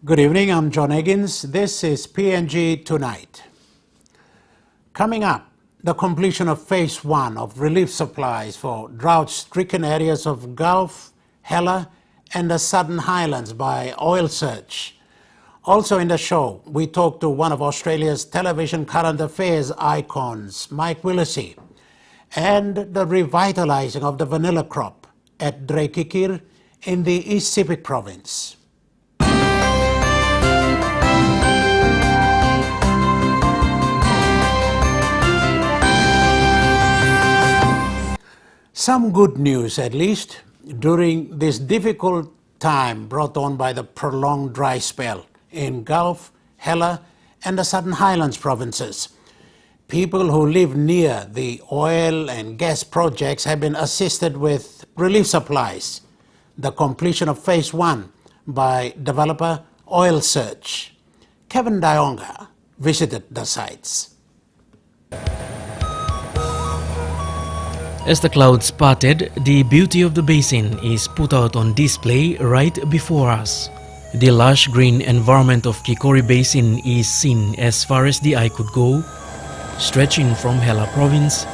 Good evening, I'm John Higgins. This is PNG Tonight. Coming up, the completion of Phase 1 of relief supplies for drought-stricken areas of Gulf, Hela, and the Southern Highlands by Oil Search. Also in the show, we talk to one of Australia's television current affairs icons, Mike Willesee, and the revitalizing of the vanilla crop at Drekikir in the East Sepik province. Some good news, at least, during this difficult time brought on by the prolonged dry spell in Gulf, Hela, and the Southern Highlands provinces. People who live near the oil and gas projects have been assisted with relief supplies. The completion of Phase 1 by developer Oil Search. Kevin Dionga visited the sites. As the clouds parted, the beauty of the basin is put out on display right before us. The lush green environment of Kikori Basin is seen as far as the eye could go, stretching from Hela Province,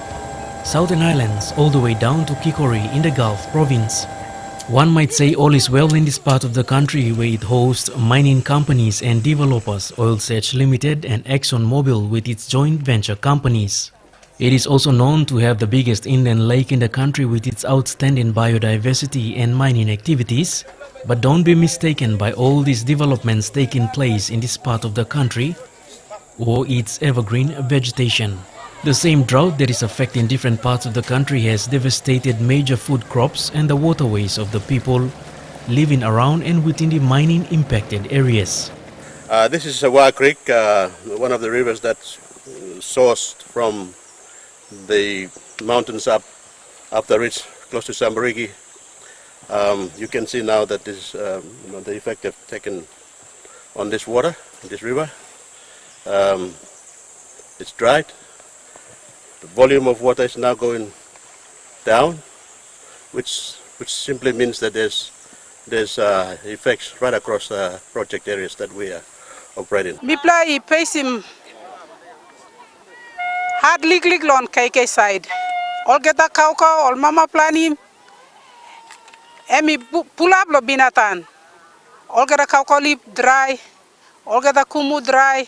Southern Islands all the way down to Kikori in the Gulf Province. One might say all is well in this part of the country where it hosts mining companies and developers Oil Search Limited and ExxonMobil with its joint venture companies. It is also known to have the biggest inland lake in the country with its outstanding biodiversity and mining activities. But don't be mistaken by all these developments taking place in this part of the country or its evergreen vegetation. The same drought that is affecting different parts of the country has devastated major food crops and the waterways of the people living around and within the mining impacted areas. This is Wa Creek, one of the rivers that's sourced from the mountains up the ridge close to Sambarigi. You can see now that this, the effect have taken on this water, this river. It's dried. The volume of water is now going down, which simply means that there's effects right across the project areas that we are operating. Mipla paysim hard lig on KK side. All get a cow all mama planim. Emi pull up lo binatan. All get a cow lip dry. All get a kumu dry.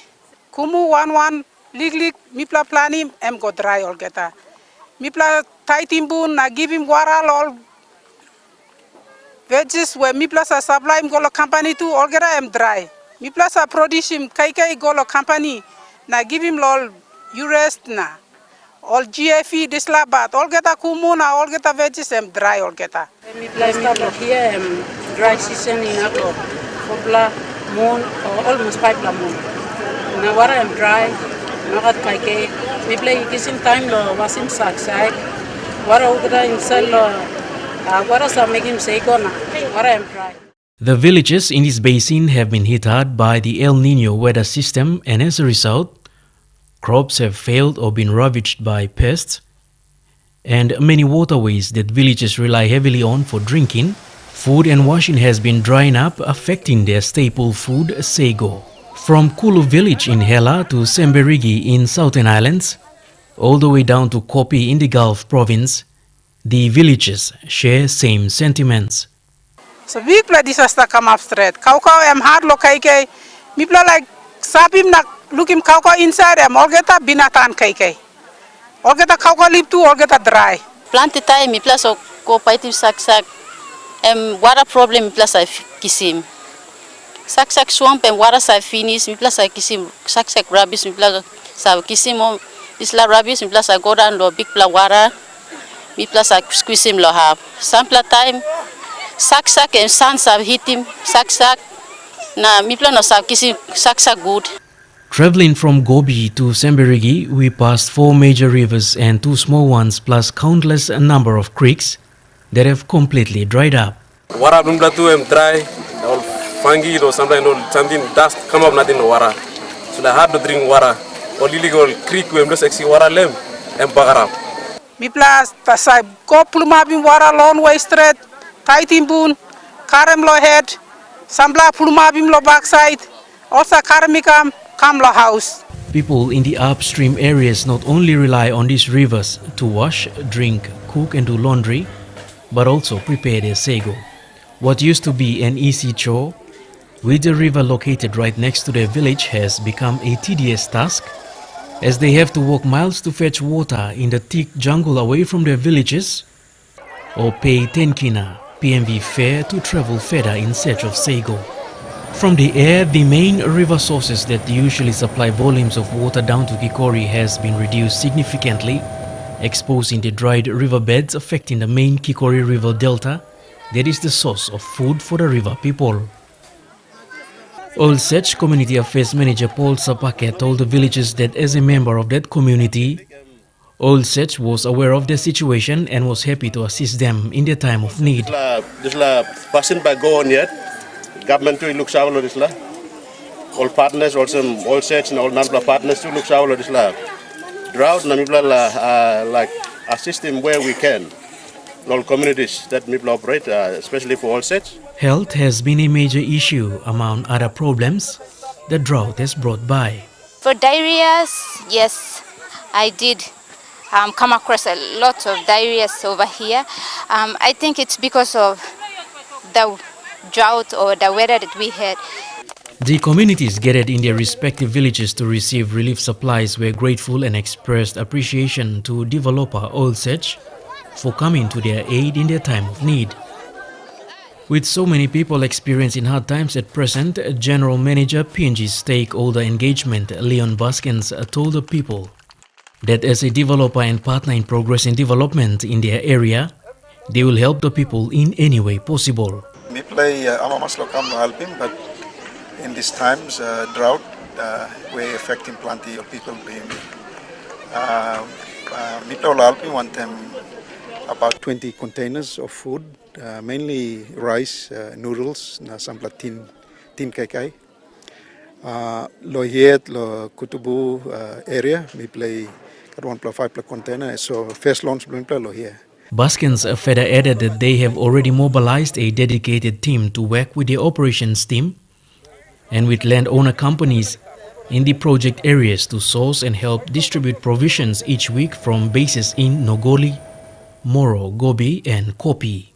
Kumu one lig mipla planim em go dry all get a. Mipla tightimbun na give him water all veggies where mipla sa supply him go company to all get a em dry. Mipla sa produce him KK go company na give him lol you rest na. All GFE this labat, all get a kumuna, all get a veggies and dry all get a. Me place start here dry season in April, for moon or almost 5 moon. Now water am dry, nagat kaike. Me play kissing time lo was in sack. Water ugra in cell water sa make him say go na. Water am dry. The villages in this basin have been hit hard by the El Nino weather system, and as a result, crops have failed or been ravaged by pests, and many waterways that villages rely heavily on for drinking, food and washing has been drying up, affecting their staple food, sago. From Kulu village in Hela to Semberigi in Southern Islands, all the way down to Kopi in the Gulf province, the villages share same sentiments. So we play disaster come up straight. Cow am hard lo kaike. Me play like sapim na look him cow inside them, all get a binatan KK. All get a cow lip too, all get a dry. Plant time, me plus go paitim sack. Water problem, me plus I kisim. Sack swamp and water I finish, me plus I kisim. Sack rabbits, me plus I kisim. Isla rabbits, me plus I go down lo big pla water. Me plus I squeeze him lo have. Sample time, sack and sons have hit him. Sack. Na me plus no sack kisim. Sack good. Traveling from Gobi to Semberigi, we passed 4 major rivers and 2 small ones, plus countless number of creeks that have completely dried up. Water bimla tu dry, all fungi or something dust come up nothing water. So I hard to drink water. All illegal creek we just exi water lem and bagarap. Me plus tasai go pluma bim water long way straight, tight in boon, karem lo head. Sambla Pulmabim lo backside. Also Karamikam, Kamla house. People in the upstream areas not only rely on these rivers to wash, drink, cook and do laundry, but also prepare their sago. What used to be an easy chore, with the river located right next to their village, has become a tedious task, as they have to walk miles to fetch water in the thick jungle away from their villages, or pay 10 kina PNG fare to travel further in search of sago. From the air, the main river sources that usually supply volumes of water down to Kikori has been reduced significantly, exposing the dried riverbeds affecting the main Kikori River Delta that is the source of food for the river people. Old Sech Community Affairs Manager Paul Sapake told the villagers that as a member of that community, Old Sech was aware of their situation and was happy to assist them in their time of need. This la passing by go on yet. Government to look out this la. All partners, also all sets and all non partners to look out this la. Drought na mibla like assist him where we can. All communities that mibla operate, especially for all sets. Health has been a major issue among other problems the drought has brought by. For diarrhea, yes, I did come across a lot of diarrhea over here. I think it's because of the drought or the weather that we had. The communities gathered in their respective villages to receive relief supplies were grateful and expressed appreciation to developer Old Sech for coming to their aid in their time of need. With so many people experiencing hard times at present, General Manager PNG's Stakeholder Engagement Leon Baskins told the people that as a developer and partner in progress and development in their area, they will help the people in any way possible. We play Amamas Lokam helping, but in these times, drought, we're affecting plenty of people. Mipla helping want them about 20 containers of food, mainly rice, noodles, na sampla tin kai. Lo yet lo kutubu area, we play 1.5 container, so first launch lo here. Baskins further added that they have already mobilized a dedicated team to work with the operations team and with landowner companies in the project areas to source and help distribute provisions each week from bases in Nogoli, Moro, Gobi and Kopi.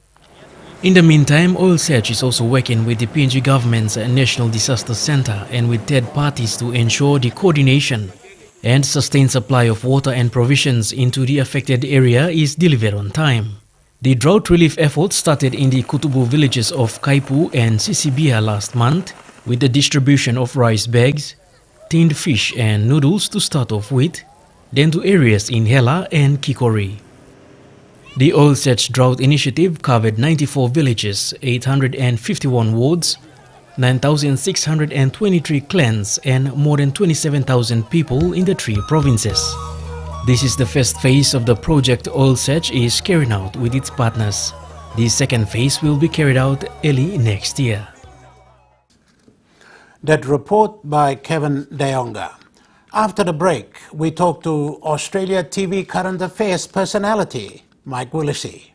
In the meantime, Oil Search is also working with the PNG government's National Disaster Center and with third parties to ensure the coordination and sustained supply of water and provisions into the affected area is delivered on time. The drought relief efforts started in the Kutubu villages of Kaipu and Sisibia last month with the distribution of rice bags, tinned fish and noodles to start off with, then to areas in Hela and Kikori. The Oil Search Drought Initiative covered 94 villages, 851 wards, 9,623 clans and more than 27,000 people in the 3 provinces. This is the first phase of the project Oil Search is carrying out with its partners. The second phase will be carried out early next year. That report by Kevin Deonga. After the break, we talk to Australia TV current affairs personality Mike Willesee.